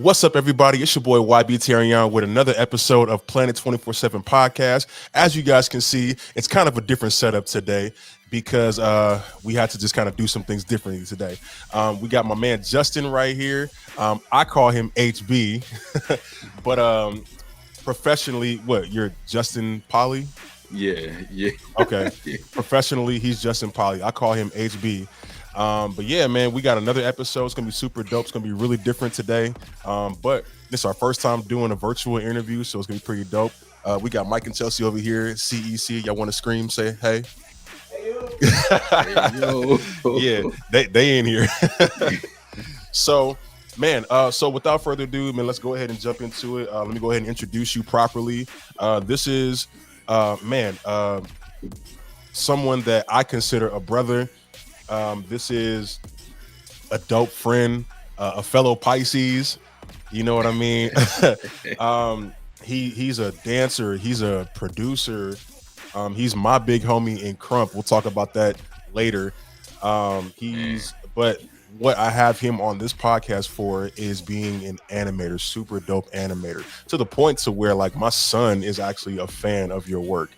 What's up, everybody? It's your boy YB Terrion with another episode of Planet 24/7 Podcast. As you guys can see, it's kind of a different setup today because we had to just kind of do some things differently today. We got my man Justin right here. I call him HB, but professionally, what, you're Justin Polley? Yeah. Okay. Professionally, he's Justin Polley. I call him HB. But yeah, man, we got another episode. It's gonna be super dope. It's gonna be really different today. But this is our first time doing a virtual interview, so it's gonna be pretty dope. We got Mike and Chelsea over here. C.E.C. Y'all want to scream? Say hey. Hey, yo. Yeah, they in here. So, man. So without further ado, man, let's go ahead and jump into it. Let me go ahead and introduce you properly. This is, someone that I consider a brother. This is a dope friend, a fellow Pisces. You know what I mean? He's a dancer. He's a producer. He's my big homie in Crump. We'll talk about that later. But what I have him on this podcast for is being an animator, super dope animator, to the point to where like my son is actually a fan of your work.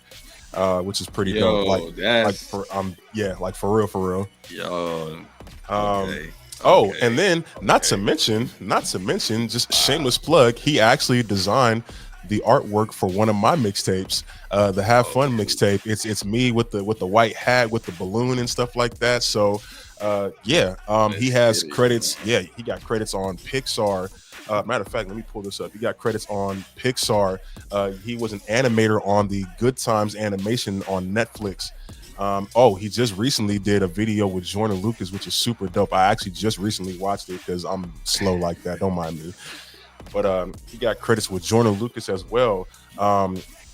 Which is pretty dope. Like for real. Yo. Okay. Okay. And then not to mention, just shameless plug, he actually designed the artwork for one of my mixtapes, the Have Fun mixtape. It's me with the white hat with the balloon and stuff like that. So he has credits. Yeah, he got credits on Pixar. Matter of fact, let me pull this up. He got credits on Pixar. He was an animator on the Good Times animation on Netflix. He just recently did a video with Joyner Lucas, which is super dope. I actually just recently watched it because I'm slow like that. Don't mind me. But he got credits with Joyner Lucas as well.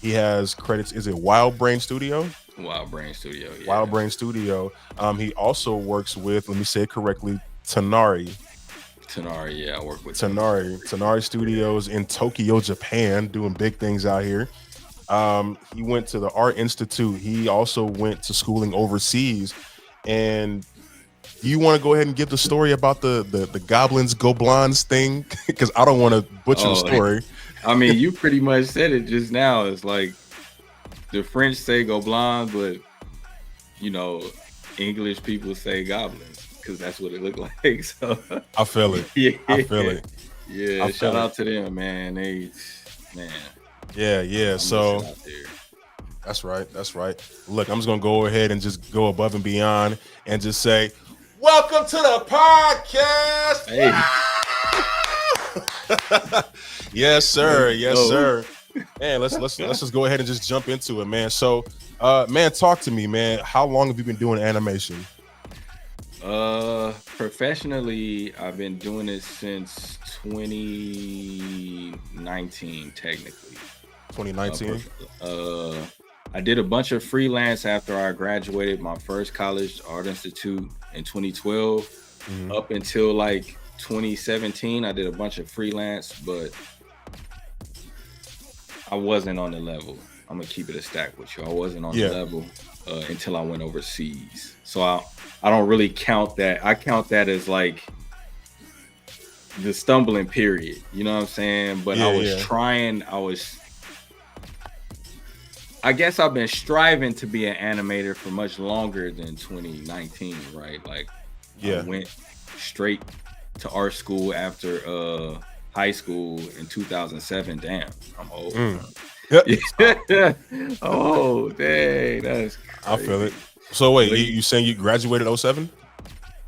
He has credits. Is it Wild Brain Studio? Wild Brain Studio. Yeah. Wild Brain Studio. He also works with, let me say it correctly, Tanari, yeah, I work with Tanari Studios in Tokyo, Japan, doing big things out here. He went to the Art Institute. He also went to schooling overseas. And you want to go ahead and give the story about the goblins go blondes thing? Because I don't want to butcher the story. I mean, you pretty much said it just now. It's like the French say go blonde, but English people say goblins. Because that's what it looked like. So I feel it. Yeah, I feel it. Yeah, shout out to them, man. Yeah. So that's right. Look, I'm just gonna go ahead and just go above and beyond and just say, welcome to the podcast. Hey. Yes, sir. Man, let's just go ahead and just jump into it, man. So, man, talk to me, man. How long have you been doing animation? Professionally, I've been doing it since 2019, technically. 2019? I did a bunch of freelance after I graduated my first college art institute in 2012. Mm-hmm. Up until like 2017, I did a bunch of freelance, but I wasn't on the level. I'm gonna keep it a stack with you. I wasn't on the level until I went overseas. So I don't really count that. I count that as like the stumbling period. You know what I'm saying? But I was trying. I guess I've been striving to be an animator for much longer than 2019, right? Like, I went straight to art school after high school in 2007. Damn, I'm old. Oh, dang, that's crazy. I feel it. So wait, you saying you graduated 07?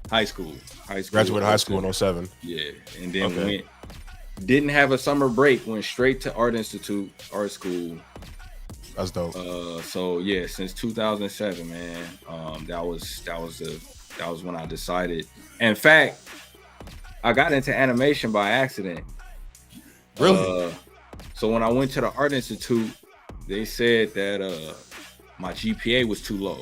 High school. Graduated high school in 07. Yeah, and then didn't have a summer break, went straight to art institute, art school. That's dope. So yeah, since 2007, man, that was when I decided. In fact, I got into animation by accident. Really? So when I went to the art institute, they said that my GPA was too low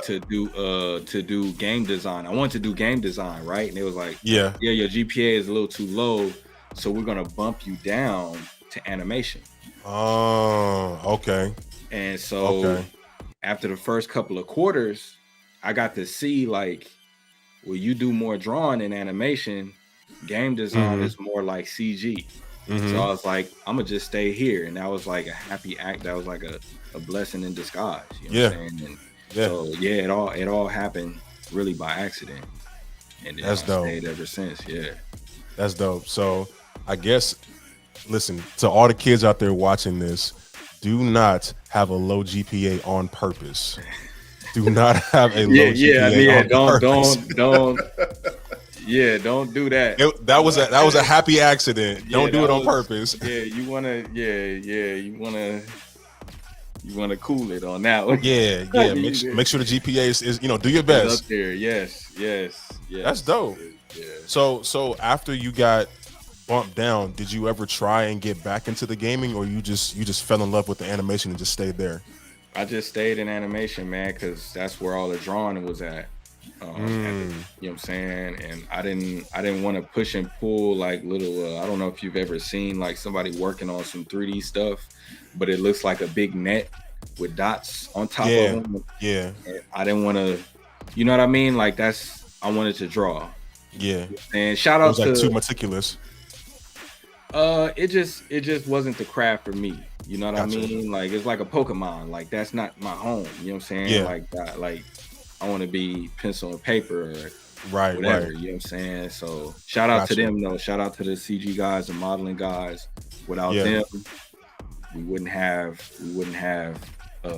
to do game design. I wanted to do game design, right? And it was like, your GPA is a little too low, so we're gonna bump you down to animation. Oh, okay. And so after the first couple of quarters, I got to see like, well, you do more drawing and animation, Game design is more like CG. So I was like, I'm gonna just stay here, and that was like a happy act. That was like a blessing in disguise. You know what I'm saying? And so yeah, it all happened really by accident, and then I stayed ever since. Yeah, that's dope. So I guess, listen to all the kids out there watching this. Do not have a low GPA on purpose. Do not have a low GPA on purpose. Don't. Yeah, don't do that. That was a happy accident. Don't do it on purpose. Yeah, you wanna cool it on that one. Yeah. Make sure the GPA is do your best. Up there. Yes. That's dope. Yeah. So after you got bumped down, did you ever try and get back into the gaming, or you just fell in love with the animation and just stayed there? I just stayed in animation, man, because that's where all the drawing was at. You know what I'm saying? And I didn't want to push and pull like little I don't know if you've ever seen like somebody working on some 3D stuff, but it looks like a big net with dots on top of them. Yeah. And I didn't want to, you know what I mean? Like I wanted to draw. Yeah. And shout out to too meticulous. It just wasn't the craft for me. You know what I mean? Like it's like a Pokemon. Like that's not my home. You know what I'm saying? Yeah. Like that. Like I want to be pencil and paper or whatever. You know what I'm saying? So shout out to them though. Shout out to the CG guys and modeling guys. Without them, we wouldn't have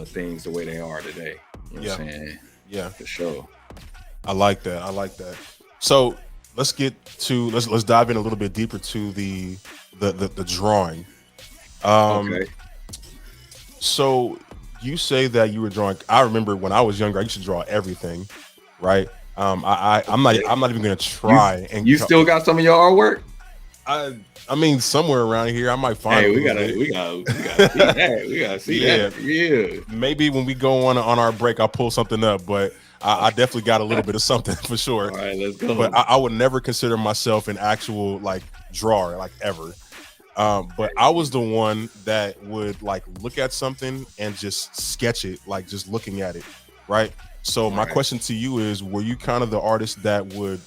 things the way they are today. You know what I'm saying? Yeah, for sure. I like that. So let's dive in a little bit deeper to the drawing. Okay. So you say that you were drawing. I remember when I was younger, I used to draw everything, right? I'm not even gonna try. You still got some of your artwork? I mean, somewhere around here, I might find. Hey, we gotta see that. We gotta see that. Yeah. Maybe when we go on our break, I'll pull something up. But I definitely got a little bit of something for sure. All right, let's go. But I would never consider myself an actual like drawer, like ever. But I was the one that would like look at something and just sketch it, like just looking at it, right? So my question to you is, were you kind of the artist that would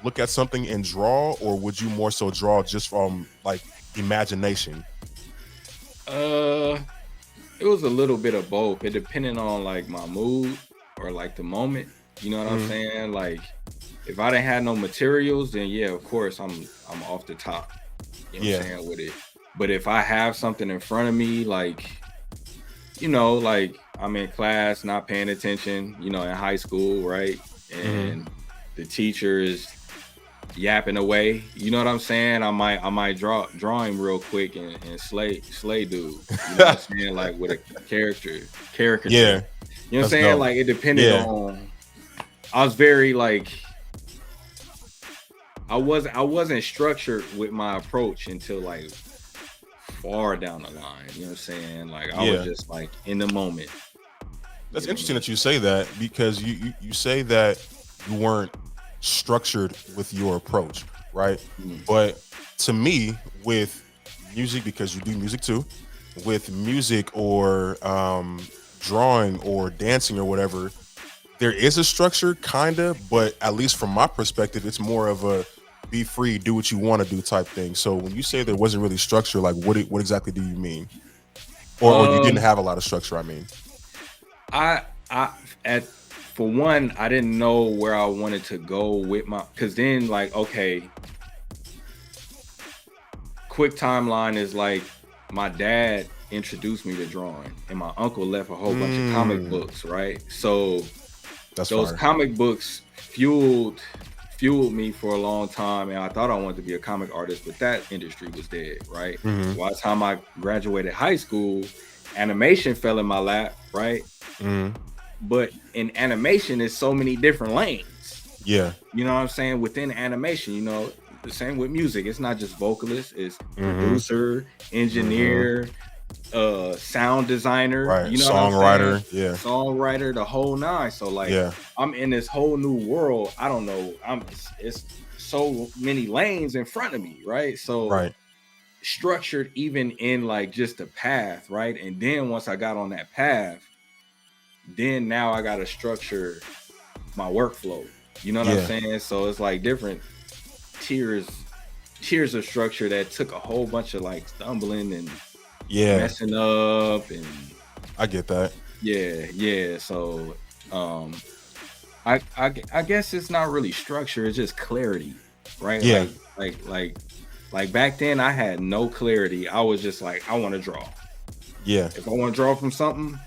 look at something and draw, or would you more so draw just from like imagination? It was a little bit of both. It depended on like my mood or like the moment. You know what I'm saying? Like if I didn't have no materials, then yeah, of course I'm off the top. You know what I'm saying, with it. But if I have something in front of me, like, you know, like I'm in class, not paying attention, you know, in high school, right? And the teacher is yapping away, you know what I'm saying? I might draw him real quick and slay dude. You know what I'm saying? Like with a character. Yeah. You know what I'm saying? Dope. Like it depended on. I was very like. I wasn't structured with my approach until like far down the line. You know what I'm saying? Like I was just like in the moment. That's interesting that you say that, because you say that you weren't structured with your approach, right? But to me, with music, because you do music too, with music or drawing or dancing or whatever, there is a structure, kinda, but at least from my perspective, it's more of a be free, do what you want to do type thing. So when you say there wasn't really structure, like what exactly do you mean? Or you didn't have a lot of structure, I mean. For one, I didn't know where I wanted to go with because then like, okay, quick timeline is like my dad introduced me to drawing and my uncle left a whole bunch of comic books, right? So those comic books fueled me for a long time, and I thought I wanted to be a comic artist, but that industry was dead, right? By the time I graduated high school, animation fell in my lap, right? But in animation, there's so many different lanes. Yeah. You know what I'm saying? Within animation, you know, the same with music. It's not just vocalist, it's producer, engineer, sound designer, right? You know, songwriter, songwriter, the whole nine. So like, I'm in this whole new world. I don't know. It's so many lanes in front of me, right? So structured even in like just a path, right? And then once I got on that path, then now I gotta structure my workflow. You know what I'm saying? So it's like different tiers here's a structure that took a whole bunch of like stumbling and messing up, and I get that. Yeah. So I guess it's not really structure, it's just clarity, right? Yeah. Like back then I had no clarity. I was just like, I want to draw. Yeah. If I want to draw from something,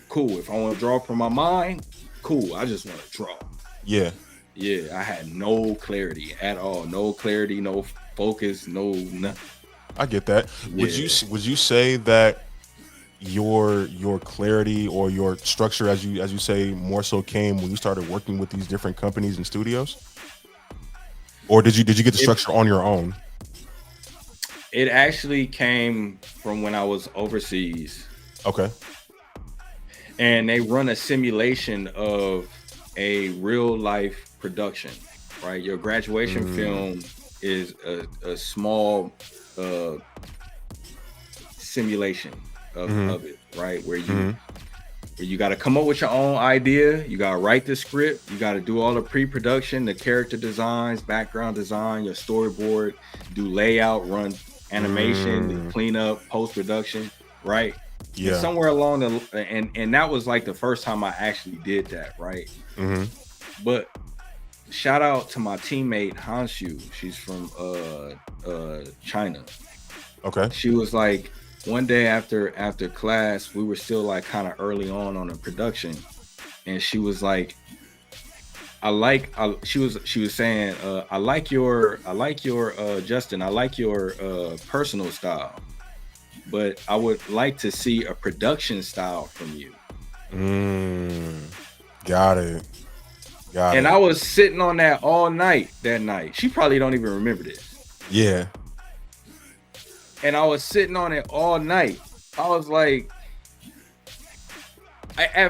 cool. If I want to draw from my mind, cool. I just want to draw. Yeah. Yeah, I had no clarity at all. No clarity, no focus, no nothing. I get that. Yeah. Would you say that your clarity or your structure, as you say, more so came when you started working with these different companies and studios? Or did you get the structure on your own? It actually came from when I was overseas. Okay. And they run a simulation of a real life production, right? Your graduation film is a small simulation of it, right? Where you got to come up with your own idea, you got to write the script, you got to do all the pre-production, the character designs, background design, your storyboard, do layout, run animation, clean up, post-production, right? Yeah. And somewhere along the and that was like the first time I actually did that, right? But shout out to my teammate Hanshu. She's from China. Okay. She was like, one day after class, we were still like kind of early on the production, and she was like, she was saying, I like your Justin, I like your personal style, but I would like to see a production style from you. Got it. And I was sitting on that all night that night. She probably don't even remember this. Yeah. And I was sitting on it all night. I was like,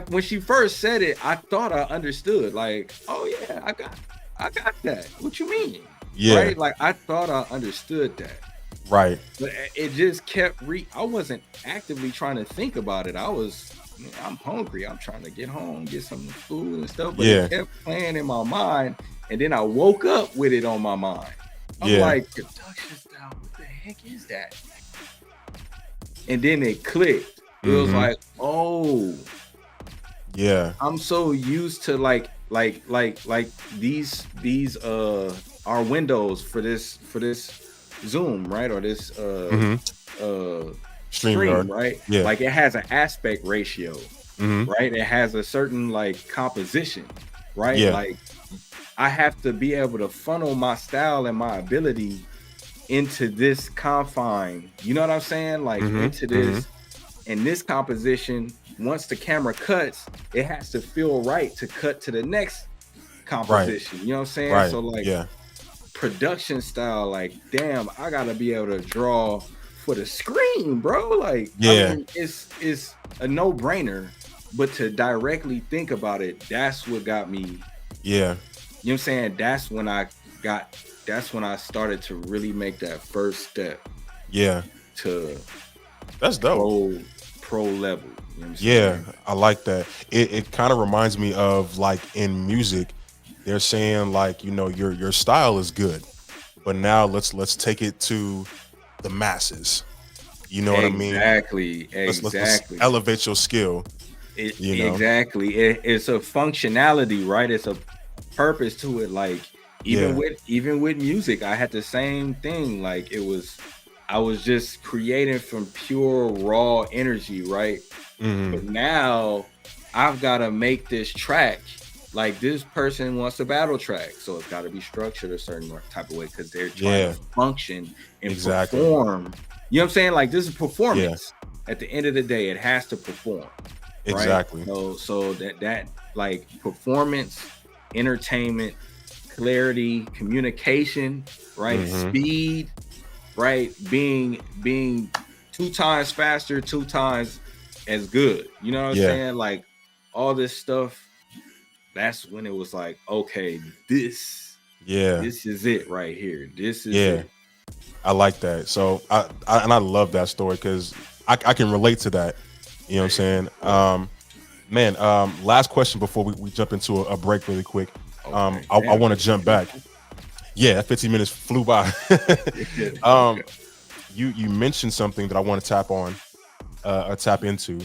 when she first said it, I thought I understood. Like, oh yeah, I got that. What you mean? Yeah. Right? Like, I thought I understood that. Right. But it just kept I wasn't actively trying to think about it. I'm hungry. I'm trying to get home, get some food and stuff. But it kept playing in my mind. And then I woke up with it on my mind. I'm like, production style, what the heck is that? And then it clicked. It was like, oh, yeah. I'm so used to like these our windows for this Zoom, right? Or this stream, right? Yeah. Like it has an aspect ratio, right? It has a certain like composition, right? Yeah. Like I have to be able to funnel my style and my ability into this confine. You know what I'm saying? Like into this and this composition. Once the camera cuts, it has to feel right to cut to the next composition. Right. You know what I'm saying? Right. So like production style, like damn, I gotta be able to draw for the screen, bro. Like I mean, it's a no-brainer, but to directly think about it, that's what got me. Yeah. You know what I'm saying? That's when I started to really make that first step. Yeah. To that's dope. Pro level. You know what I'm saying? I like that. It kind of reminds me of like in music, they're saying like, you know, your style is good, but now let's take it to the masses. You know what I mean? Exactly. Let's elevate your skill. Exactly. It's a functionality, right? It's a purpose to it. Like even with music, I had the same thing. Like I was just creating from pure raw energy, right? But now I've got to make this track. Like this person wants a battle track, so it's got to be structured a certain type of way because they're trying to function and perform. You know what I'm saying? Like this is performance. At the end of the day, it has to perform. Exactly. Right? So that like performance, entertainment, clarity, communication, right? Speed, right? Being 2 times faster, 2 times as good. You know what I'm saying? Like all this stuff. That's when it was like, okay, this is it right here. This is it. I like that. So I love that story because I can relate to that. You know what I'm saying? Last question before we jump into a break really quick. I want to jump back. Yeah, 15 minutes flew by. Okay. You mentioned something that I want to tap into.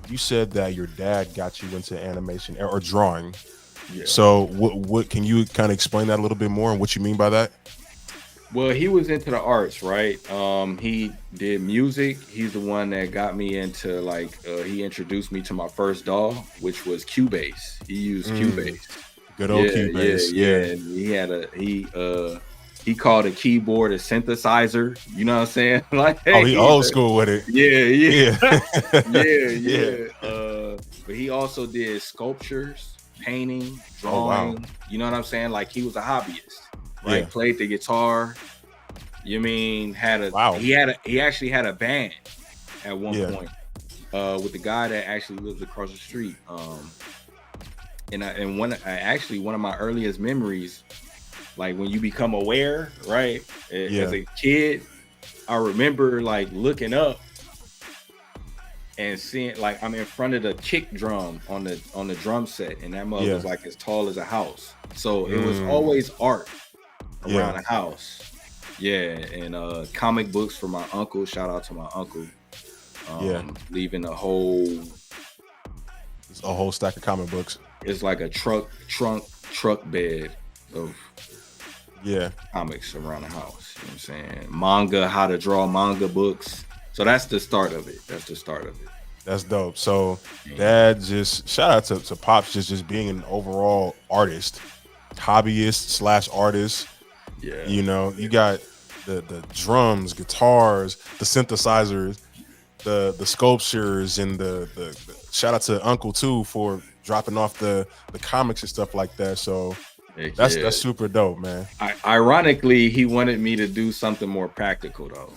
You said that your dad got you into animation or drawing. Yeah. So what can you kind of explain that a little bit more and what you mean by that? Well, he was into the arts, right? He did music. He's the one that got me into he introduced me to my first DAW, which was Cubase. He used Cubase. Good old Cubase. Yeah. And he called a keyboard a synthesizer. You know what I'm saying? Like, Oh, he old school with it. Yeah. Yeah. But he also did sculptures, painting, Oh, drawing. wow. You know what I'm saying? Like, he was a hobbyist, right? Yeah. Played the guitar. You mean Wow. he actually had a band at one point with the guy that actually lives across the street. One of my earliest memories, like when you become aware, right? As a kid, I remember like looking up and seeing, like, I'm in front of the kick drum on the drum set, and that mug was like as tall as a house. So it was always art around the house. Yeah, and comic books for my uncle. Shout out to my uncle. Leaving a whole stack of comic books. It's like a truck bed of comics around the house. You know what I'm saying? Manga, how to draw manga books. So that's the start of it. That's dope. So Dad, just shout out to Pops just being an overall artist, hobbyist / artist. Yeah. You know, you got the drums, guitars, the synthesizers, the sculptures, and the shout out to Uncle too for dropping off the comics and stuff like that. So that's super dope, man. Ironically, he wanted me to do something more practical though.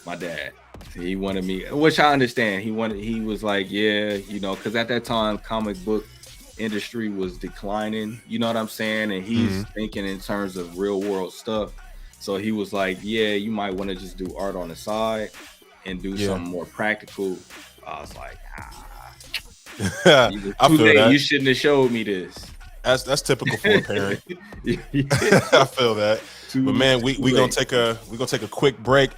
My dad. He wanted me, which I understand. He was like, because at that time comic book industry was declining, you know what I'm saying? And he's thinking in terms of real world stuff. So he was like, you might want to just do art on the side and do something more practical. I was like, I feel that. You shouldn't have showed me this. That's typical for a parent. I feel that. But man, we gonna take a quick break.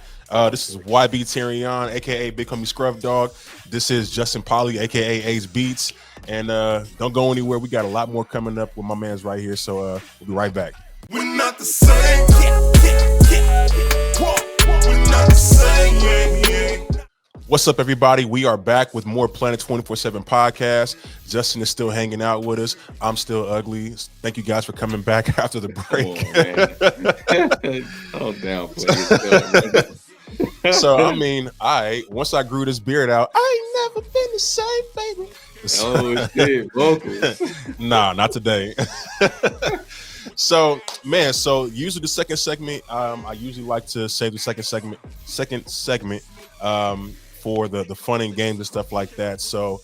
This is YB Terrion, aka Big Homie Scrub Dog. This is Justin Polley, aka H.Beatz. And don't go anywhere. We got a lot more coming up with my man's right here. So we'll be right back. We're not the same. We're not the same. What's up, everybody? We are back with more Planet 24/7 podcast. Justin is still hanging out with us. I'm still ugly. Thank you guys for coming back after the break. Oh damn, please. So I mean, once I grew this beard out, I ain't never been the same, baby. Oh shit, vocals. Nah, not today. So man, usually the second segment, I usually like to save the second segment for the fun and games and stuff like that. So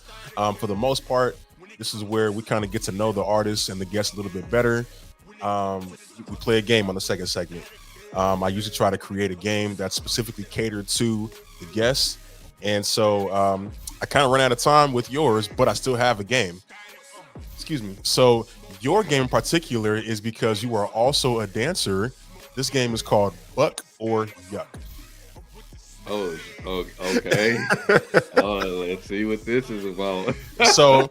for the most part, this is where we kind of get to know the artists and the guests a little bit better. We play a game on the second segment. I usually try to create a game that's specifically catered to the guests. And so I kind of ran out of time with yours, but I still have a game. Excuse me. So your game in particular is because you are also a dancer. This game is called Buck or Yuck. Oh, okay. Let's see what this is about. So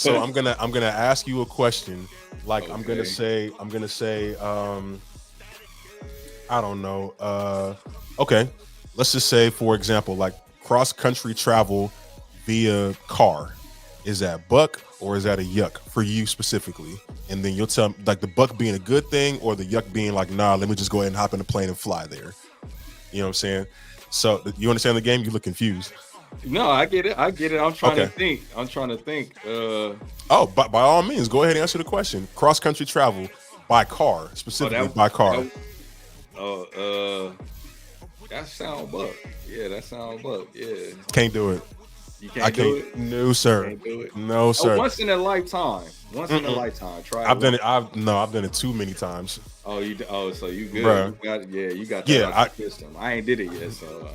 I'm gonna ask you a question. Like, okay. I'm gonna say I don't know. Okay, let's just say, for example, like cross country travel via car. Is that buck or is that a yuck for you specifically? And then you'll tell me, like, the buck being a good thing or the yuck being like, nah, let me just go ahead and hop in the plane and fly there. You know what I'm saying? So you understand the game? You look confused. No, I get it. I'm trying to think. By all means, go ahead and answer the question. Cross country travel by car, specifically by car. That sound buck. Yeah, that sound buck. Yeah. Can't do it. You can't do it? No, sir. Can't do it? No, sir. Once in a lifetime. In a lifetime. Try it. I've done it. I've done it too many times. Oh, so you good? Bruh. You got that out the system. I ain't did it yet, so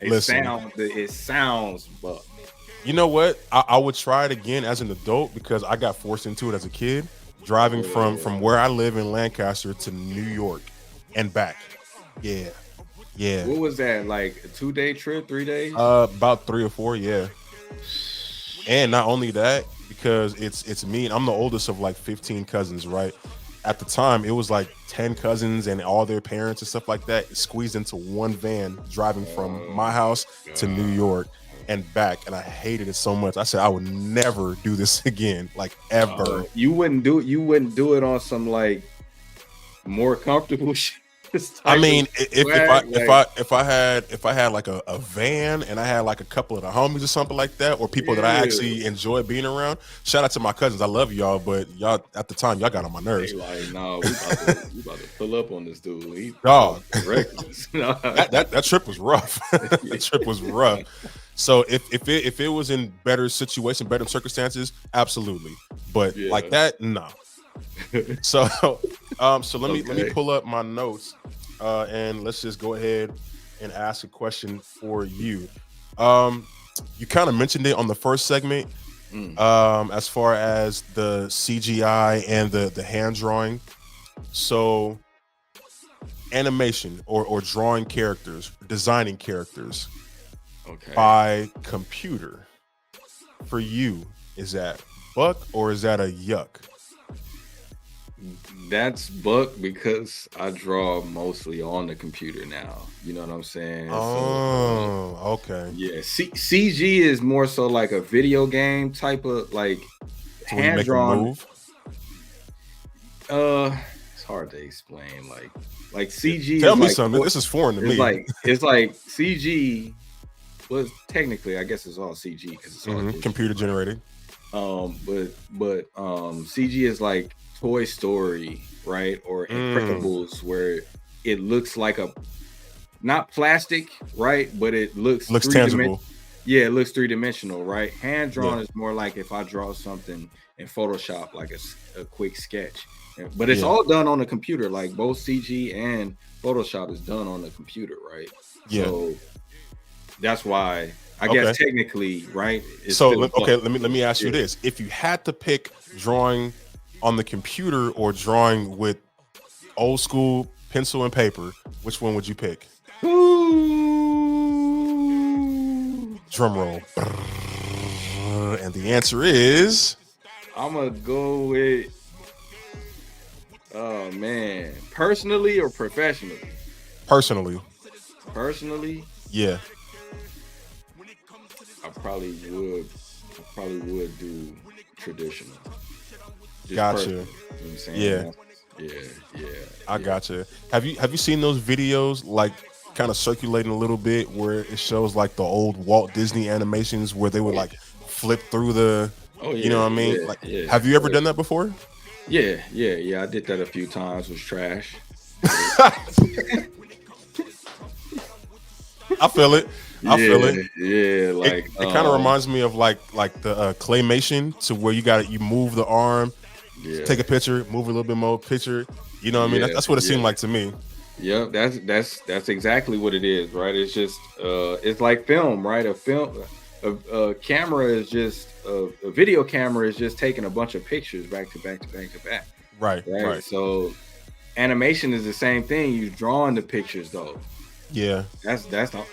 it sounds buck. You know what? I would try it again as an adult because I got forced into it as a kid. driving from where I live in Lancaster to New York and back. Yeah. What was that, like a 2-day trip, 3 days? About 3 or 4, yeah. And not only that, because it's me, and I'm the oldest of like 15 cousins, right? At the time, it was like 10 cousins and all their parents and stuff like that squeezed into one van driving from my house to New York and back. And I hated it so much. I said I would never do this again, like ever. You wouldn't do it on some like more comfortable shit. I mean, if I had like a van and I had like a couple of the homies or something like that, or people that I actually enjoy being around. Shout out to my cousins, I love y'all, but y'all at the time y'all got on my nerves. They like, no, we about to pull up on this dude. He dog, reckless. that trip was rough. That trip was rough. So if it was in better situation, better circumstances, absolutely. But like that, no. So let me pull up my notes and let's just go ahead and ask a question for you. You kind of mentioned it on the first segment, as far as the CGI and the hand drawing. So animation or drawing characters, designing characters by computer, for you, is that buck or is that a yuck? That's buck, because I draw mostly on the computer now. You know what I'm saying? Oh, okay. Yeah, CG is more so like a video game type of like hand drawn. It's hard to explain. Like CG. Tell me like, something. This is foreign to me. It's like CG. Well, technically, I guess it's all CG because it's all computer generated. But CG is like Toy Story, right? Or Incredibles, where it looks like not plastic, right? But it looks tangible. Yeah, it looks 3-dimensional, right? Hand drawn is more like if I draw something in Photoshop, like a quick sketch. But it's all done on the computer. Like both CG and Photoshop is done on the computer, right? Yeah. So that's why I guess technically, right? So let me ask you this: if you had to pick drawing on the computer or drawing with old school pencil and paper, which one would you pick? Ooh. Drum roll. And the answer is, I'm gonna go with, oh man, personally or professionally? Personally. Yeah. I probably would do traditional. Gotcha. You know what I'm saying? Yeah. I gotcha. Have you seen those videos like kind of circulating a little bit where it shows like the old Walt Disney animations where they would like flip through the you know what I mean? Have you ever done that before? Yeah. I did that a few times. It was trash. I feel it. Yeah, like it kind of reminds me of like the claymation, to where you move the arm, take a picture, move a little bit more, picture. You know what I mean? That's what it seemed like to me. Yeah, that's exactly what it is, right? It's just it's like film, right? A camera is just a video camera is just taking a bunch of pictures back to back. Right. So animation is the same thing. You're drawing the pictures though. Yeah, that's the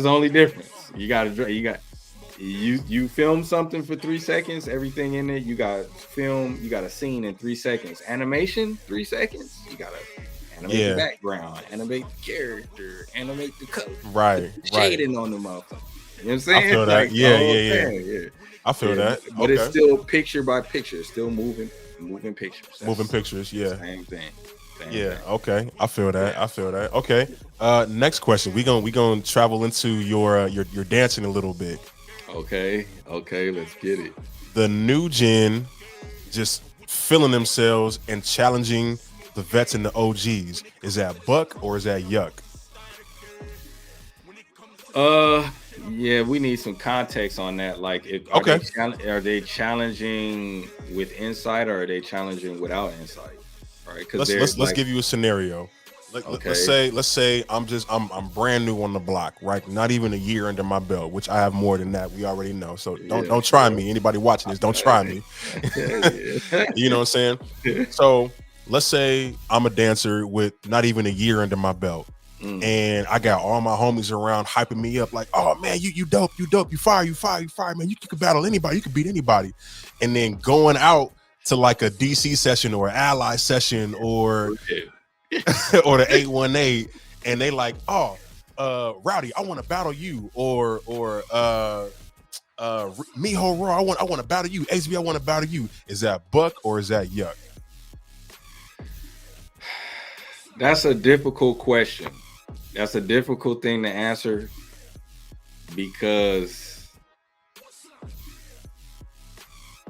only difference. You film something for 3 seconds, everything in it. You got a scene in 3 seconds. Animation, 3 seconds. You gotta animate the background, animate the character, animate the color, shading on the motherfucker. You know what I'm saying? I feel that. Yeah. I feel that. But it's still picture by picture. It's still moving pictures. Pictures. Yeah. Same thing. Okay. I feel that. Okay. Next question. We gonna travel into your dancing a little bit. Okay. Let's get it. The new gen just feeling themselves and challenging the vets and the OGs. Is that buck or is that yuck? Yeah, we need some context on that. Like, are they challenging with insight or are they challenging without insight? All right, let's give you a scenario. Let's say I'm brand new on the block, right? Not even a year under my belt, which I have more than that. We already know. So don't try me. Anybody watching this, don't try me. You know what I'm saying? So let's say I'm a dancer with not even a year under my belt. And I got all my homies around hyping me up like, oh man, you dope, you fire, man. You could battle anybody, you could beat anybody. And then going out to like a DC session or an ally session or or the 818, and they like, oh, Rowdy, I want to battle you, or Miho Raw, I want to battle you, HB, I want to battle you. Is that Buck or is that Yuck? That's a difficult question. That's a difficult thing to answer because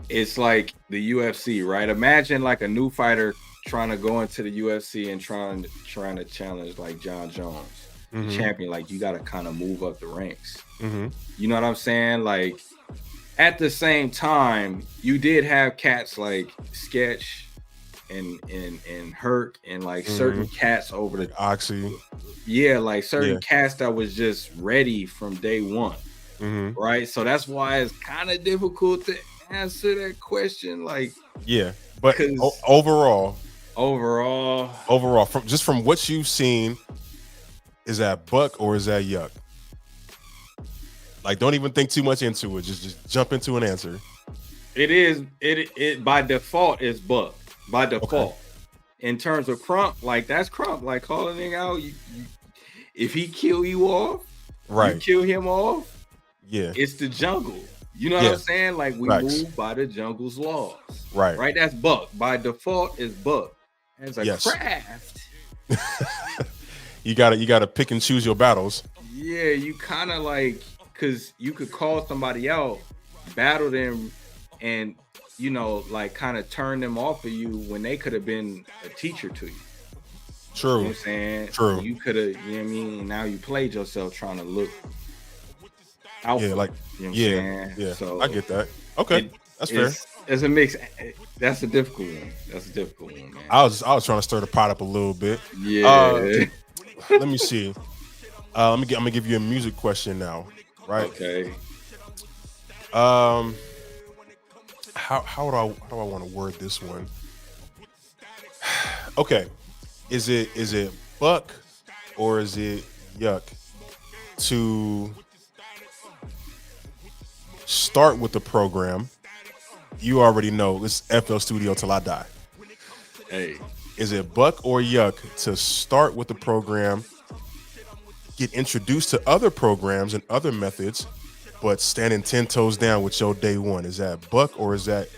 it's like the UFC, right? Imagine like a new fighter trying to go into the UFC and trying to challenge like John Jones, the champion. Like you got to kind of move up the ranks. You know what I'm saying? Like at the same time, you did have cats like Sketch and Herc and like certain cats over the Oxy. Yeah, like certain cats that was just ready from day one. Right. So that's why it's kind of difficult to answer that question. Like, but overall, from what you've seen, is that Buck or is that Yuck? Like, don't even think too much into it. Just jump into an answer. It by default is Buck. By default. Okay. In terms of Crump, like that's Crump. Like calling it out, you if he kill you off, right? You kill him off. Yeah, it's the jungle. You know what I'm saying? Like we move by the jungle's laws. Right. Right. That's Buck. By default is Buck. As a craft. you gotta pick and choose your battles. Yeah, you kind of like because you could call somebody out, battle them, and you know, like kind of turn them off of you when they could have been a teacher to you. True. You know what I'm saying? True. You could have, you know what I mean? And now you played yourself trying to look out. Yeah, like, you know what I'm saying? Yeah. So I get that. Okay. That's fair. It's a mix. That's a difficult one. Man. I was trying to stir the pot up a little bit. Yeah. Let me see. I'm gonna give you a music question now. Right. Okay. How do I want to word this one? Okay, is it Buck or is it Yuck to start with the program? You already know it's FL Studio till I die. Hey, is it Buck or Yuck to start with the program, get introduced to other programs and other methods, but standing 10 toes down with your day one? Is that Buck or is that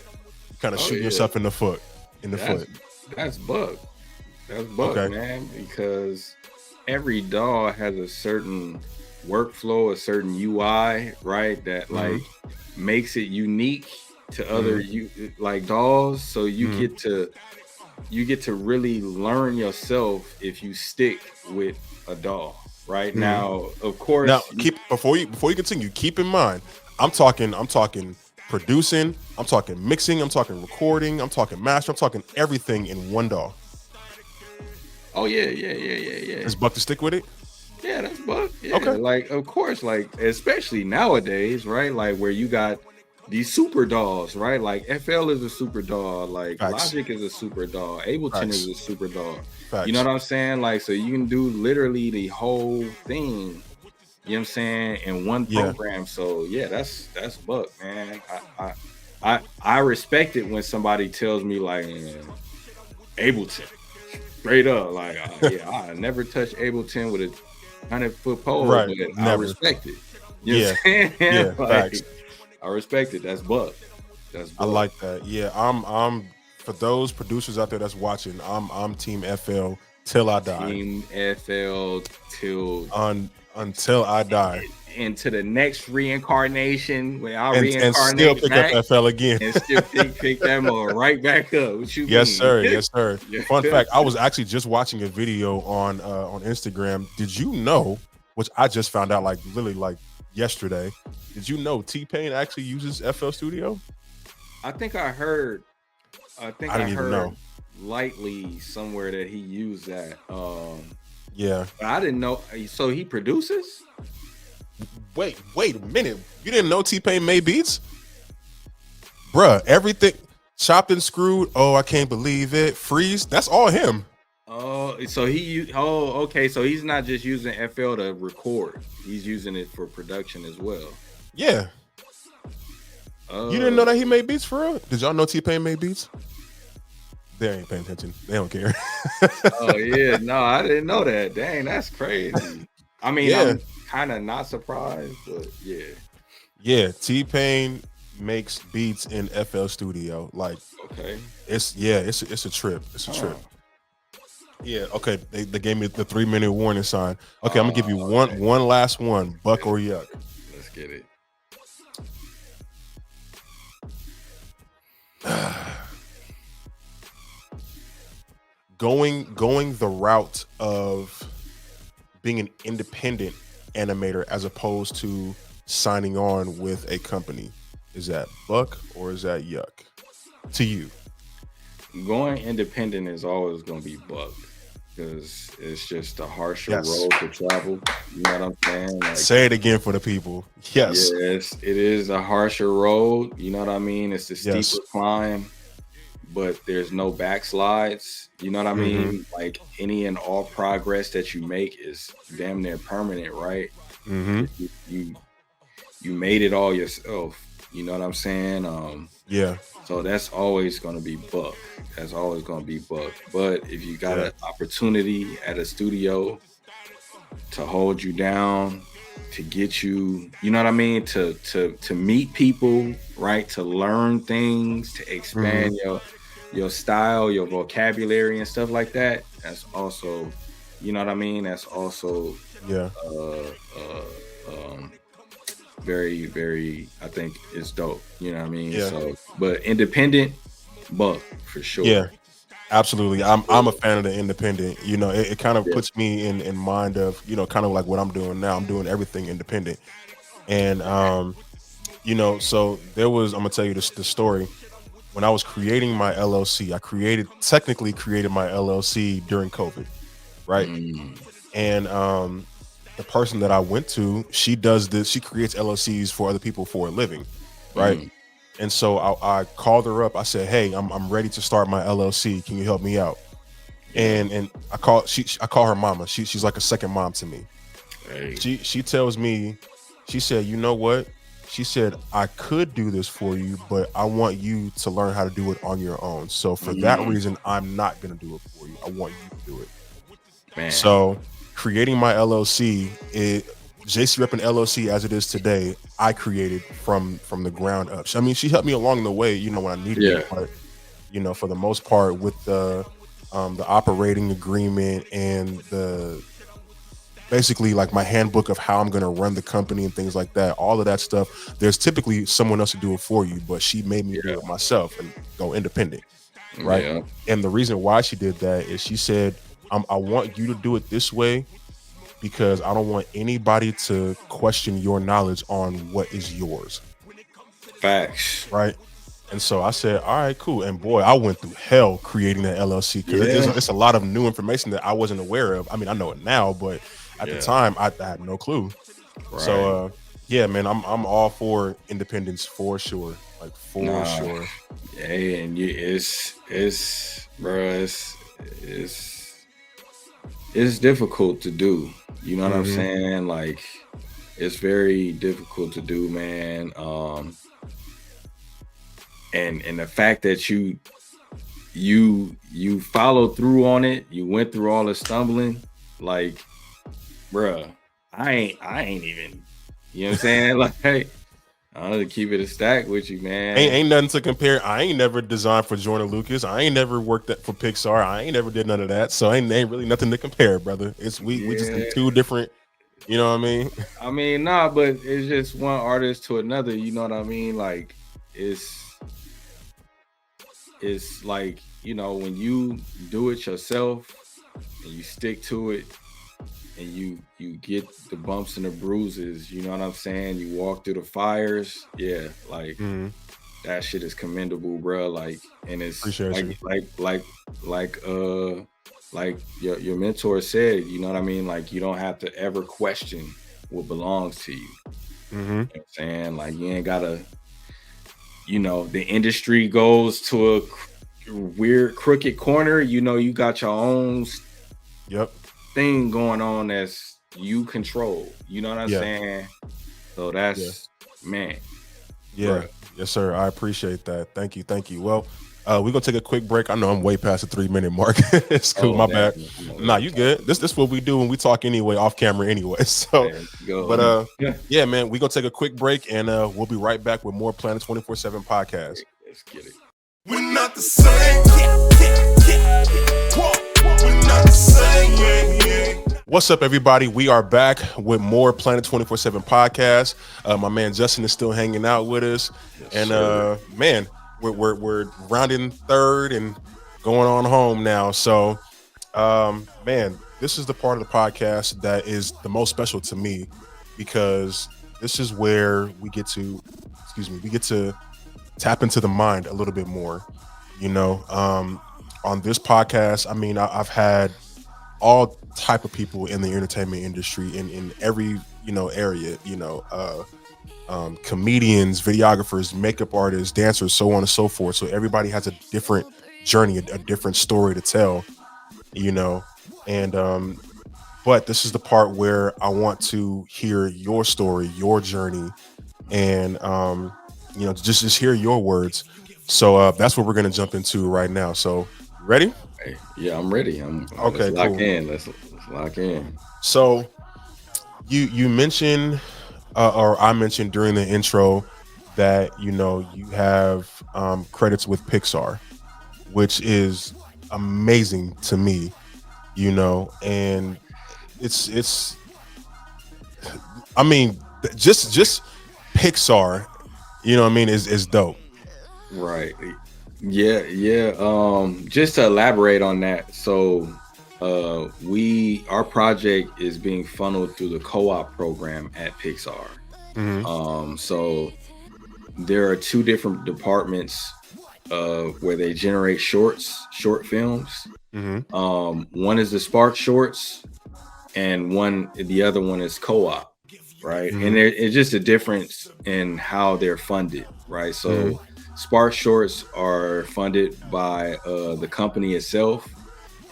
kind of shooting yourself in the foot? That's Buck. That's Buck, man. Because every DAW has a certain workflow, a certain UI, right? That like makes it unique to other like DAWs. So you get to really learn yourself if you stick with a DAW. Right now, of course. Now, before you continue, keep in mind, I'm talking producing, I'm talking mixing, I'm talking recording, I'm talking master, I'm talking everything in one DAW. Oh yeah. Is Buck to stick with it? Yeah, that's Buck. Yeah. Okay. Like, of course, like especially nowadays, right? Like where you got these super DAWs, right? Like FL is a super DAW, like Logic is a super DAW, Ableton is a super DAW. You know what I'm saying? Like, so you can do literally the whole thing, you know what I'm saying, in one program. So yeah, that's Buck, man. I respect it when somebody tells me like Ableton, straight up, like I never touch Ableton with a 100-foot pole, but I respect it. You know what I'm saying? Yeah, like, facts. I respect it. That's Buck. That's Buck. I like that. Yeah, I'm for those producers out there that's watching, I'm Team FL till I die. Team FL till until I die. Into the next reincarnation, where I'll reincarnate and still pick up FL again, and still pick them right back up. What you yes, mean? sir. Yes, sir. Fun fact: I was actually just watching a video on Instagram. Did you know? Which I just found out like literally like yesterday. Did you know T-Pain actually uses FL Studio? I think I heard. I didn't even know. lightly somewhere that he used that. Yeah. But I didn't know. So he produces? Wait a minute. You didn't know T-Pain made beats? Bruh, everything chopped and screwed. Oh, I can't believe it. Freeze. That's all him. Oh, so okay. So he's not just using FL to record. He's using it for production as well. Yeah. You didn't know that he made beats for real? Did y'all know T-Pain made beats? They ain't paying attention. They don't care. Oh yeah, no, I didn't know that. Dang, that's crazy. I mean, Yeah. I'm kind of not surprised, but yeah. Yeah, T-Pain makes beats in FL Studio. Like, Okay. it's a trip. It's a trip. Yeah, okay. They gave me the 3-minute warning sign. Okay, I'm gonna give you one last one, buck or yuck. Let's get it. Going the route of being an independent animator as opposed to signing on with a company. Is that buck or is that yuck to you? Going independent is always going to be buck because it's just a harsher Yes. road to travel. You know what I'm saying? Like, Say it again for the people. Yes. yes, it is a harsher road. You know what I mean? It's a steeper Yes. climb, but there's no backslides. You know what I mean? Like any and all progress that you make is damn near permanent, right? You made it all yourself. You know what I'm saying? Yeah. So that's always going to be buck. That's always going to be buck. But if you got an opportunity at a studio to hold you down, to get you, you know what I mean, to meet people, right? To learn things, to expand your style, your vocabulary, and stuff like that. That's also, you know what I mean. That's also very, very, I think it's dope. You know what I mean? Yeah. So, but independent, buck for sure. Yeah, absolutely. I'm a fan of the independent. You know, it kind of puts me in mind of, you know, kind of like what I'm doing now. I'm doing everything independent. And you know, so I'm gonna tell you the story. When I was creating my LLC, I technically created my LLC during COVID, right? And the person that I went to, she does this, she creates LLCs for other people for a living, right? And so I called her up. I said, "Hey, I'm ready to start my LLC. Can you help me out?" And I call her mama. She's like a second mom to me. Hey. She tells me, she said, "You know what?" She said, "I could do this for you, but I want you to learn how to do it on your own. So for that reason, I'm not gonna do it for you. I want you to do it." Man. So creating my LLC, JCReppin LLC as it is today, I created from the ground up. I mean, she helped me along the way, you know, when I needed it, but you know, for the most part, with the operating agreement and the basically like my handbook of how I'm going to run the company and things like that, all of that stuff, there's typically someone else to do it for you, but she made me do it myself and go independent, right? And the reason why she did that is she said, I want you to do it this way because I don't want anybody to question your knowledge on what is yours. Facts. Right? And so I said, all right, cool. And boy, I went through hell creating that LLC because it's a lot of new information that I wasn't aware of. I mean, I know it now, but at the time I had no clue. Right. So yeah, man, I'm all for independence for sure. Like for sure. Yeah, and it's difficult to do. You know what I'm saying? Like it's very difficult to do, man. And the fact that you followed through on it, you went through all the stumbling, like, bruh, I ain't even, you know what I'm saying? Like, hey, I'm gonna keep it a stack with you, man. Ain't nothing to compare. I ain't never designed for Joyner Lucas. I ain't never worked for Pixar. I ain't never did none of that. So ain't really nothing to compare, brother. It's we just in two different, you know what I mean? I mean, nah, but it's just one artist to another, you know what I mean? Like it's like, you know, when you do it yourself and you stick to it and you get the bumps and the bruises, you know what I'm saying? You walk through the fires. Yeah, like that shit is commendable, bro. Like, and it's Appreciate like your mentor said, you know what I mean? Like, you don't have to ever question what belongs to you. Mm-hmm. You know what I'm saying? Like, you ain't gotta, you know, the industry goes to a weird crooked corner, you know, you got your own thing going on that's you control. You know what I'm saying? So that's man. Yeah. Bruh. Yes, sir. I appreciate that. Thank you. Well, we're gonna take a quick break. I know I'm way past the 3-minute mark. It's cool. My bad. Nah, you good. This is what we do when we talk anyway, off camera anyway. So, but yeah, man, we're gonna take a quick break and we'll be right back with more Planet 24/7 podcast. Let's get it. We're not the same. We're not the same. What's up, everybody? We are back with more Planet 24/7 podcast. My man Justin is still hanging out with us, and man, we're rounding third and going on home now. So, man, this is the part of the podcast that is the most special to me because this is where we get to tap into the mind a little bit more. You know, on this podcast, I mean, I've had all type of people in the entertainment industry in every, you know, area, you know, comedians, videographers, makeup artists, dancers, so on and so forth. So everybody has a different journey, a different story to tell, you know, and but this is the part where I want to hear your story, your journey, and you know, just hear your words. So that's what we're gonna jump into right now. So ready? Hey, yeah, I'm ready. Okay. Let's lock in. Let's lock in. So you mentioned, or I mentioned during the intro that, you know, you have credits with Pixar, which is amazing to me, you know, and it's I mean, just Pixar, you know what I mean, is dope. Right. Yeah. Just to elaborate on that. So our project is being funneled through the co-op program at Pixar. Mm-hmm. So there are two different departments where they generate short films. Mm-hmm. One is the Spark Shorts, and the other one is co-op, right? Mm-hmm. And it's just a difference in how they're funded, right? So Spark Shorts are funded by the company itself,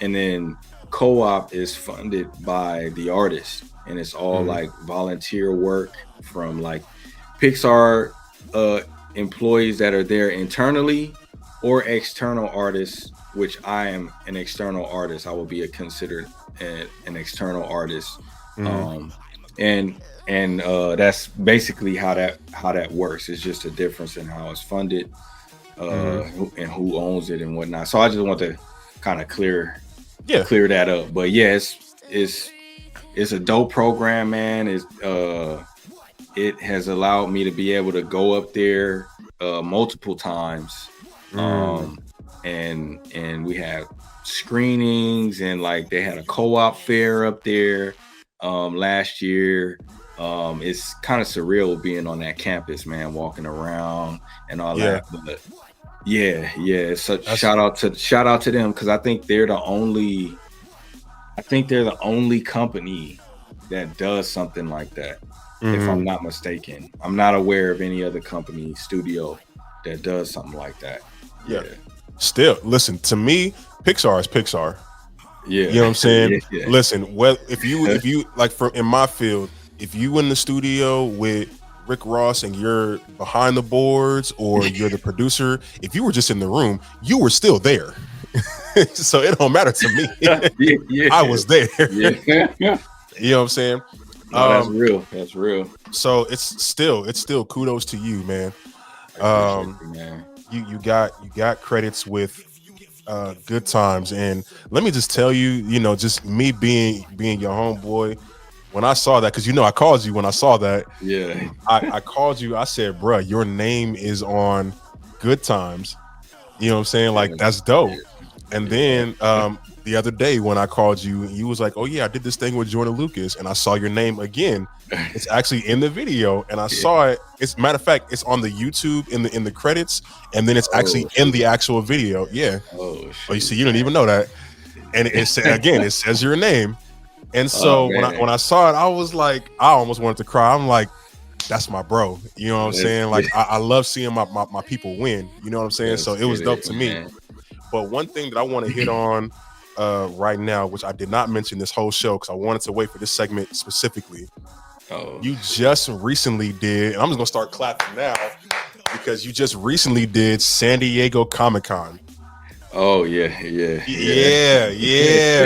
and then co-op is funded by the artist, and it's all like volunteer work from like Pixar employees that are there internally or external artists, which I am an external artist. I will be considered an external artist. And that's basically how that works. It's just a difference in how it's funded, and who owns it and whatnot. So I just want to kind of clear that up. But yeah, it's a dope program, man. It has allowed me to be able to go up there multiple times, and we have screenings, and like they had a co-op fair up there last year. It's kind of surreal being on that campus, man, walking around and all that. But yeah. So shout out to them, because I think they're the only company that does something like that. If I'm not mistaken, I'm not aware of any other company studio that does something like that. Yeah. Still, listen, to me, Pixar is Pixar. Yeah. You know what I'm saying? Yeah. Listen, well, if you like, in my field, if you in the studio with Rick Ross and you're behind the boards, or you're the producer, if you were just in the room, you were still there. So it don't matter to me. I was there. Yeah. You know what I'm saying? No, that's real. So it's still kudos to you, man. Man. You got credits with Good Times, and let me just tell you, you know, just me being your homeboy, when I saw that, because you know I called you when I saw that. Yeah. I called you. I said, bruh, your name is on Good Times. You know what I'm saying? Like, that's dope. And then the other day when I called you, you was like, "Oh yeah, I did this thing with Joyner Lucas," and I saw your name again. It's actually in the video, and I saw it. It's matter of fact, it's on the YouTube in the credits, and then it's actually in the actual video. Yeah. Oh, you see, you didn't even know that, and it again, it says your name. And so when I saw it, I was like, I almost wanted to cry. I'm like, that's my bro. You know what I'm saying? Like I love seeing my people win. You know what I'm saying? So it was dope to me. But one thing that I want to hit on right now, which I did not mention this whole show because I wanted to wait for this segment specifically. You just recently did, and I'm just gonna start clapping now because you just recently did San Diego Comic-Con. Oh yeah.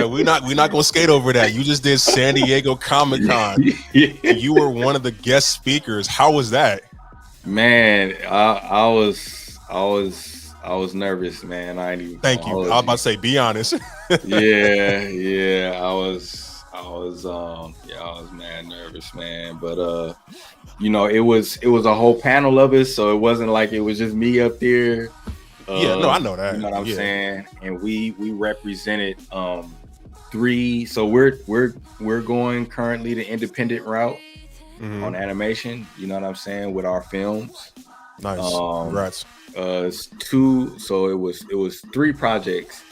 We're not gonna skate over that. You just did San Diego Comic-Con. And you were one of the guest speakers. How was that? Man, I was nervous, man. I ain't even. Thank you. I was about to say, be honest. yeah. I was mad nervous, man. But it was a whole panel of us, so it wasn't like it was just me up there. I know that. You know what I'm saying? And we represented 3. So we're going currently the independent route on animation. You know what I'm saying, with our films. Nice. Congrats. It's 2. So it was 3 projects,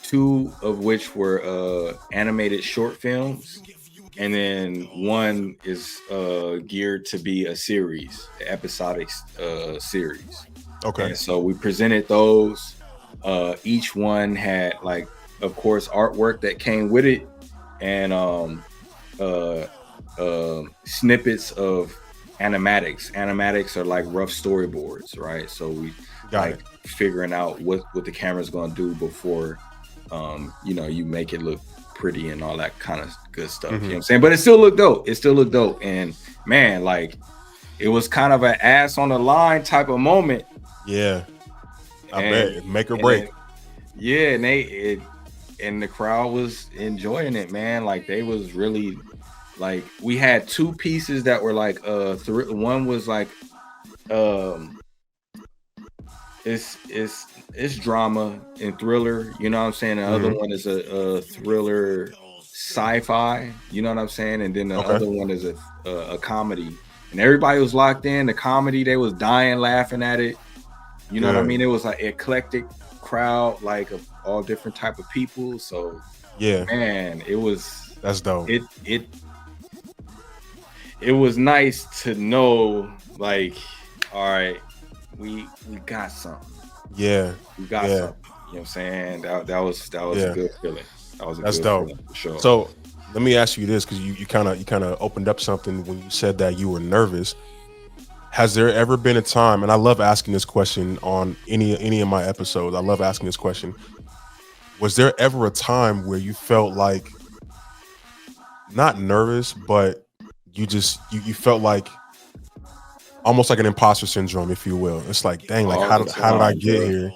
2 of which were animated short films, and then 1 is geared to be a series, an episodic series. Okay. And so we presented those. Each one had, like, of course, artwork that came with it, and snippets of animatics. Animatics are like rough storyboards, right? So we figuring out what the camera's gonna do before you make it look pretty and all that kind of good stuff. You know what I'm saying? But it still looked dope. And man, like, it was kind of an ass on the line type of moment. Yeah, I bet. Make or break. And the crowd was enjoying it, man. Like, they was really, like, we had 2 pieces that were like one was like it's drama and thriller, you know what I'm saying? The other one is a thriller sci-fi, you know what I'm saying? And then the other one is a comedy. And everybody was locked in. The comedy, they was dying laughing at it. You know what I mean? It was like eclectic crowd, like, of all different type of people. So man, that's dope. It was nice to know, like, all right, we got something. Yeah, we got something. You know what I'm saying? That was a good feeling. That's dope. Feeling, for sure. So let me ask you this, because you kind of opened up something when you said that you were nervous. Has there ever been a time, and I love asking this question on any of my episodes, I love asking this question, was there ever a time where you felt like, not nervous, but you felt like almost like an imposter syndrome, if you will? It's like, dang, like, how did I get here?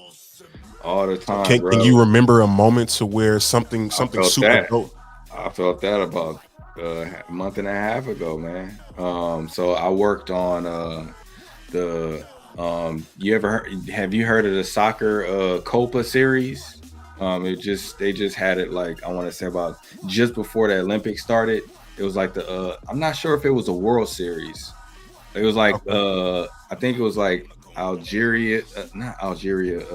All the time. Can you remember a moment to where something super dope? I felt that about a month and a half ago, man. So I worked on have you heard of the soccer Copa series? They just had it, like, I want to say about just before the Olympics started. It was like I'm not sure if it was a World Series. It was like I think it was like Algeria, not Algeria.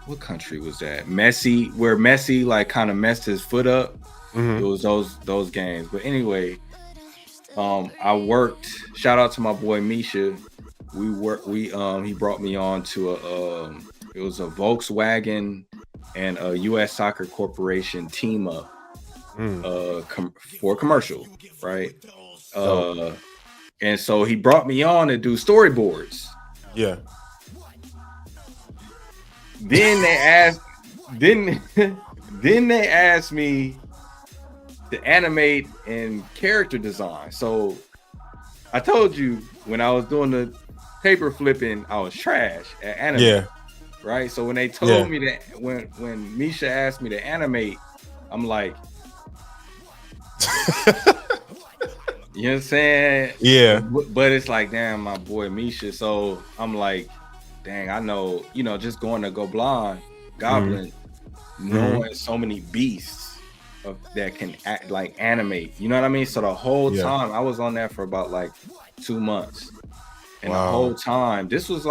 What country was that? Where Messi like kind of messed his foot up. It was those games. But anyway, I worked. Shout out to my boy Misha. He brought me on to it was a Volkswagen and a U.S. Soccer Corporation team up for a commercial, right? And so he brought me on to do storyboards. Yeah. Then they asked me to animate and character design. So I told you when I was doing the paper flipping, I was trash at animating. Yeah. Right. So when they told me that, when Misha asked me to animate, I'm like, you know what I'm saying? Yeah. But it's like, damn, my boy Misha. So I'm like, dang, I know, just going to Goblin, knowing so many beasts that can act, like animate. You know what I mean? So the whole time I was on that for about like 2 months, and the whole time this was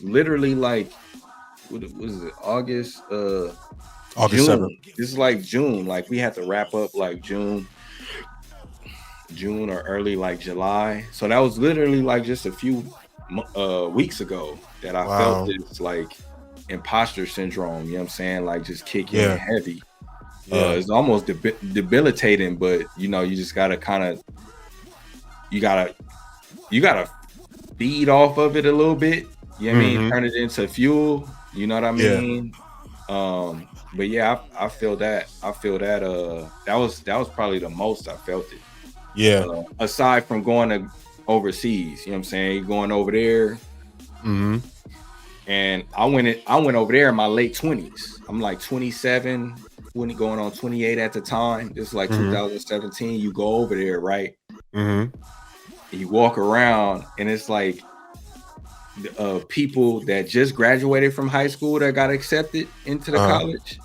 literally like, what was it? August June. 7th. This is like June. Like we had to wrap up like June or early like July. So that was literally like just a few weeks ago that I felt this like imposter syndrome. You know what I'm saying? Like just kicking in heavy. It's almost debilitating, but you know, you just gotta kind of you gotta feed off of it a little bit. You know what I mean? Turn it into fuel. You know what I mean? But yeah, I feel that. That was probably the most I felt it. Yeah. Aside from going to overseas, you know what I'm saying? You're going over there. And I went over there in my late 20s. I'm like 27, going on 28 at the time. This is like 2017. You go over there, right? And you walk around, and it's like people that just graduated from high school that got accepted into the college,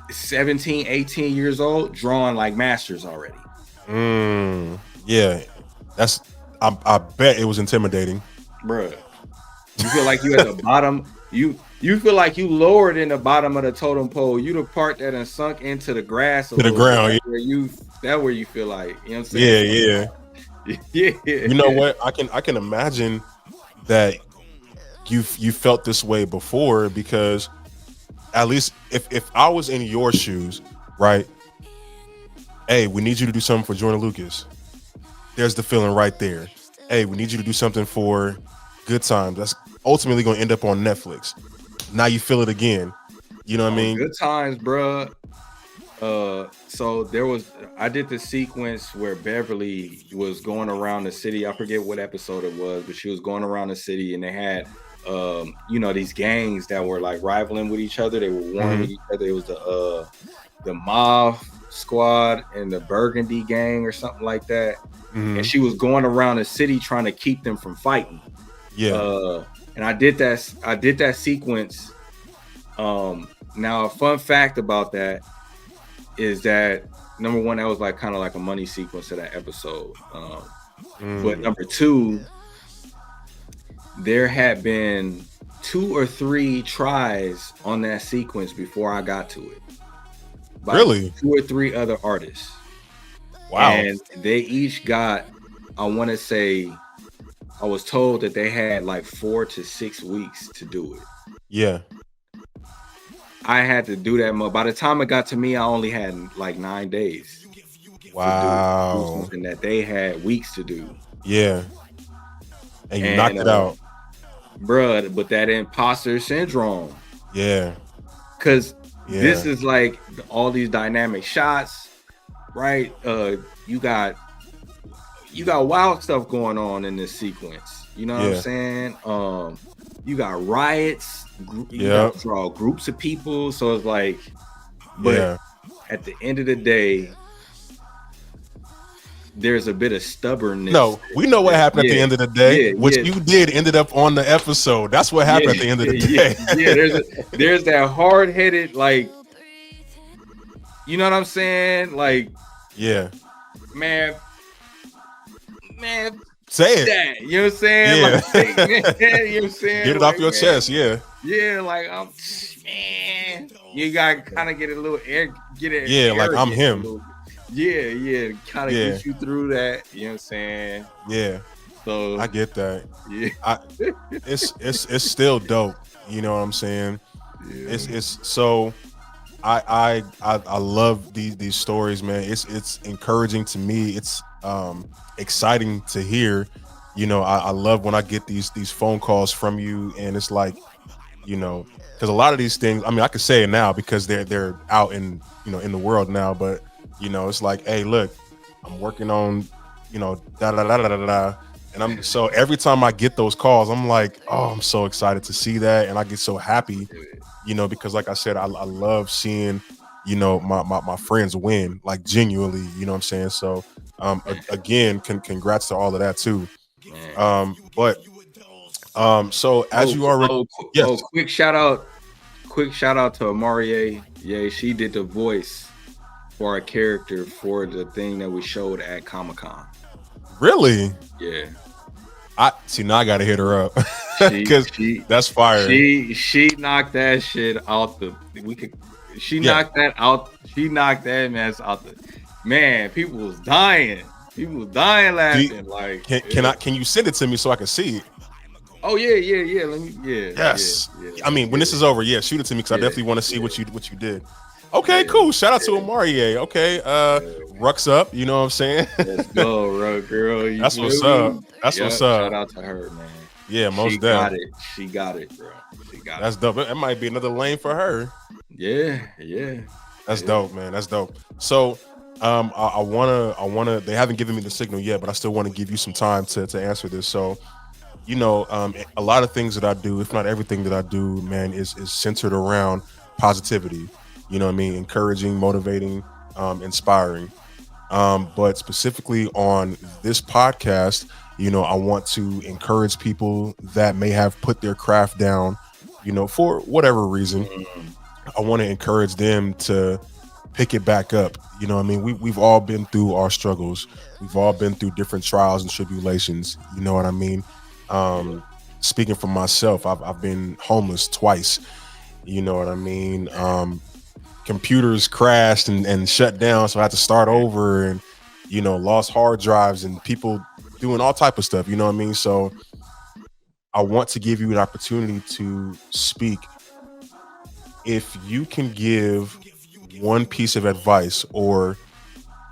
17, 18 years old, drawing like masters already. Yeah, that's. I bet it was intimidating, bruh. You feel like you at the bottom. You feel like you lowered in the bottom of the totem pole. You the part that done sunk into the grass, to the ground. Where you feel like, you know what I'm saying? Yeah. You know what? I can imagine that you felt this way before, because at least if I was in your shoes, right? Hey, we need you to do something for Joyner Lucas. There's the feeling right there. Hey, we need you to do something for Good Times. That's ultimately going to end up on Netflix. Now you feel it again. You know what I mean? Good Times, bruh. So I did the sequence where Beverly was going around the city. I forget what episode it was, but she was going around the city, and they had these gangs that were like rivaling with each other. They were warring with each other. It was the Mauve Squad and the Burgundy gang or something like that. And she was going around the city trying to keep them from fighting. And I did that sequence. Now a fun fact about that is that, number one, that was like kind of like a money sequence of that episode. But number two, there had been 2 or 3 tries on that sequence before I got to it. By really? 2 or 3 other artists. Wow. And they each got, I want to say, I was told that they had like 4 to 6 weeks to do it. Yeah. I had to do that. By the time it got to me, I only had like 9 days. Wow. To do something that they had weeks to do. Yeah. And you knocked it out. Bruh, but that imposter syndrome. Yeah. Because this is like all these dynamic shots, right? You got wild stuff going on in this sequence. You know what I'm saying? You got riots. You got to draw groups of people. So it's like, but at the end of the day, there's a bit of stubbornness. No, we know what happened at the end of the day. What you did ended up on the episode. That's what happened at the end of the day. There's that hard-headed, like, you know what I'm saying? Like, man, say it. That, you know what I'm saying? Yeah. Like, you know what I'm saying? Get it off your chest, Yeah, like, man, you gotta kind of get a little like I'm him. Kind of get you through that. You know what I'm saying? Yeah. So I get that. Yeah. It's still dope. You know what I'm saying? Yeah. It's so I love these stories, man. It's encouraging to me. It's exciting to hear. You know, I love when I get these phone calls from you, and it's like, you know, because a lot of these things, I mean, I could say it now because they're out in, you know, in the world now, but you know, it's like, hey, look, I'm working on, you know, da da da da da da, and I'm so every time I get those calls, I'm like, oh, I'm so excited to see that, and I get so happy, you know, because like I said, I love seeing, you know, my friends win, like genuinely, you know what I'm saying? So again, congrats to all of that too. So as you already, quick shout out quick shout out to Amarie. Yeah, she did the voice for our character for the thing that we showed at Comic-Con. Really? Yeah. I see, now I gotta hit her up because that's fire. She knocked that shit out the. Knocked that out. She knocked that mess out the. Man, people was dying. People was dying laughing. Can you send it to me so I can see it? Oh yeah. Let me. Yeah. Yes. Yeah, I mean, when this is over, shoot it to me because I definitely want to see what you did. Okay, cool. Shout out to Amarie. Okay, Ruck's up. You know what I'm saying? Let's go, girl. That's what's up. That's what's up. Shout out to her, man. Yeah, most definitely. She got it, bro. That's dope. That might be another lane for her. Yeah. That's dope, man. That's dope. So, I wanna. They haven't given me the signal yet, but I still want to give you some time to answer this. So, a lot of things that I do, if not everything that I do, man, is centered around positivity. You know what I mean? Encouraging, motivating, inspiring. But specifically on this podcast, I want to encourage people that may have put their craft down, for whatever reason. I want to encourage them to pick it back up. You know what I mean? We've all been through our struggles. We've all been through different trials and tribulations. You know what I mean? Speaking for myself, I've been homeless twice. You know what I mean? Computers crashed and shut down, so I had to start over, and lost hard drives and people doing all type of stuff. You know what I mean? So I want to give you an opportunity to speak. If you can give one piece of advice or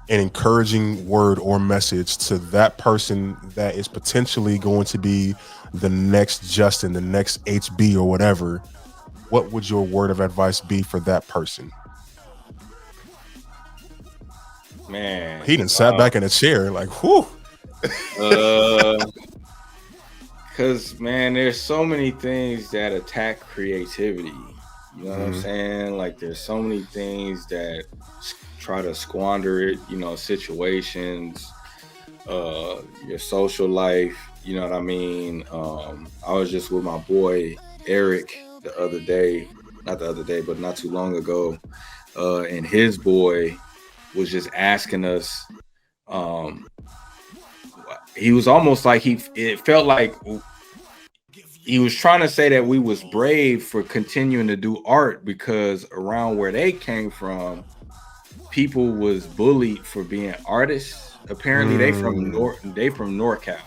an encouraging word or message to that person that is potentially going to be the next Justin, the next HB or whatever, what would your word of advice be for that person? Man, he done sat back in a chair like, whew. Because, man, there's so many things that attack creativity. You know what I'm saying? Like, there's so many things that try to squander it, situations, your social life, you know what I mean? I was just with my boy, Eric, not too long ago, and his boy was just asking us, he was almost like it felt like he was trying to say that we was brave for continuing to do art, because around where they came from, people was bullied for being artists. Apparently they from NorCal, right?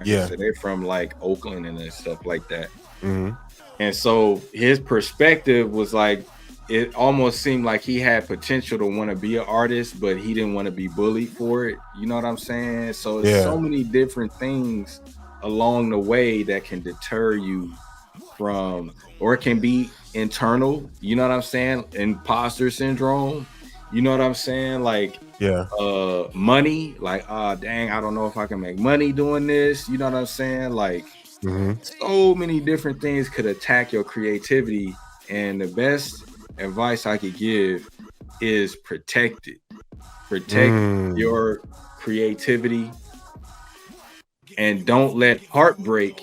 Yeah, so they're from like Oakland and stuff like that. And so his perspective was like, it almost seemed like he had potential to want to be an artist, but he didn't want to be bullied for it. You know what I'm saying? So there's so many different things along the way that can deter you from, or it can be internal. You know what I'm saying? Imposter syndrome. You know what I'm saying? Like, money. Like, dang, I don't know if I can make money doing this. You know what I'm saying? Like, so many different things could attack your creativity, and the best advice I could give is protect it. Protect your creativity, and don't let heartbreak,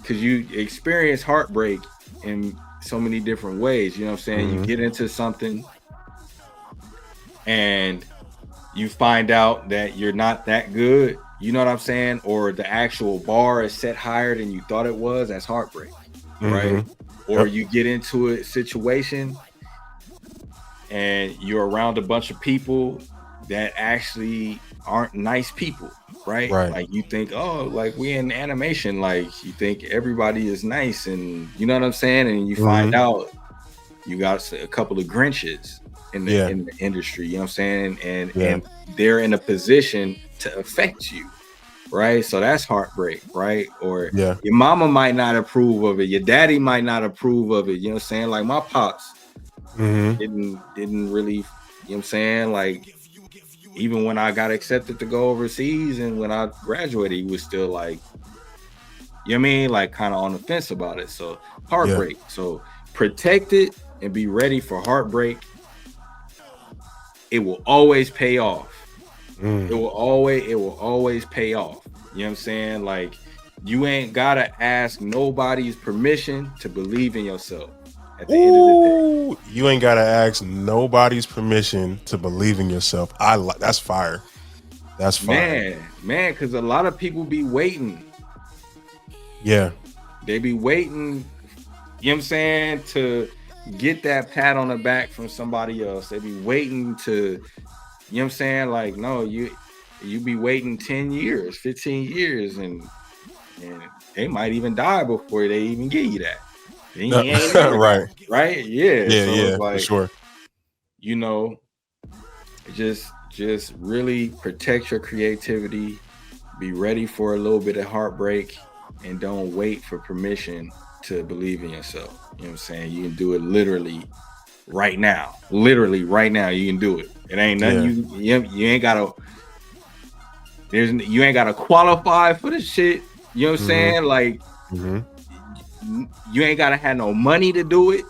because you experience heartbreak in so many different ways. You know what I'm saying? You get into something and you find out that you're not that good. You know what I'm saying? Or the actual bar is set higher than you thought it was. That's heartbreak, right? Or you get into a situation and you're around a bunch of people that actually aren't nice people, right? Like, you think, oh, like, we in animation, like, you think everybody is nice, and you know what I'm saying? And you find out you got a couple of Grinches in the industry, you know what I'm saying? And they're in a position to affect you, right? So that's heartbreak, right? Or your mama might not approve of it, your daddy might not approve of it, you know what I'm saying? Like, my pops didn't really, you know what I'm saying? Like, even when I got accepted to go overseas and when I graduated, he was still like, you know what I mean? Like, kind of on the fence about it. So heartbreak. So protect it and be ready for heartbreak. It will always pay off. It will always pay off. You know what I'm saying? Like, you ain't gotta ask nobody's permission to believe in yourself. at the end of the day. You ain't gotta ask nobody's permission to believe in yourself. That's fire. That's fire. Man, because a lot of people be waiting. Yeah. They be waiting, you know what I'm saying, to get that pat on the back from somebody else. They be waiting to, you know what I'm saying? Like, no, you be waiting 10 years, 15 years, and they might even die before they even give you that. Right? Yeah. Yeah, so yeah, it's like, for sure. You know, just really protect your creativity. Be ready for a little bit of heartbreak, and don't wait for permission to believe in yourself. You know what I'm saying? You can do it literally right now. Literally right now, you can do it. It ain't nothing you ain't gotta. You ain't gotta qualify for the shit. You know what I'm saying? Like, you ain't gotta have no money to do it.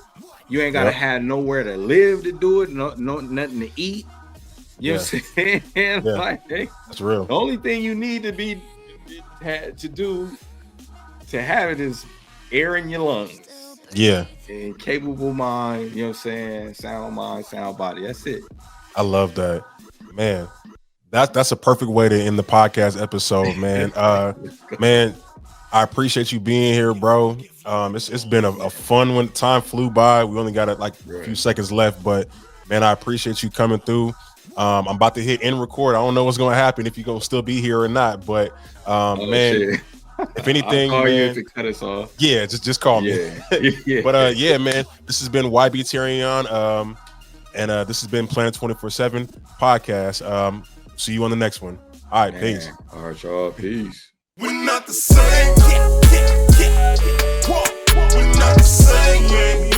You ain't gotta have nowhere to live to do it. No, nothing to eat. You know what I'm saying? Yeah. Like, That's real. The only thing you need to have it is air in your lungs. Yeah. And capable mind, you know what I'm saying? Sound mind, sound body. That's it. I love that. Man, that's a perfect way to end the podcast episode, man. Man, I appreciate you being here, bro. It's been a fun one. Time flew by. We only got a few seconds left, but man, I appreciate you coming through. I'm about to hit end record. I don't know what's gonna happen, if you're gonna still be here or not, but man, shit. If anything, I'll call man, you to cut us off. Yeah, just call me. Yeah. But yeah, man, this has been YB Terrion, and this has been Planet 24/7 podcast. See you on the next one. All right, peace. All right, y'all, peace. We're not the same. We're not the same.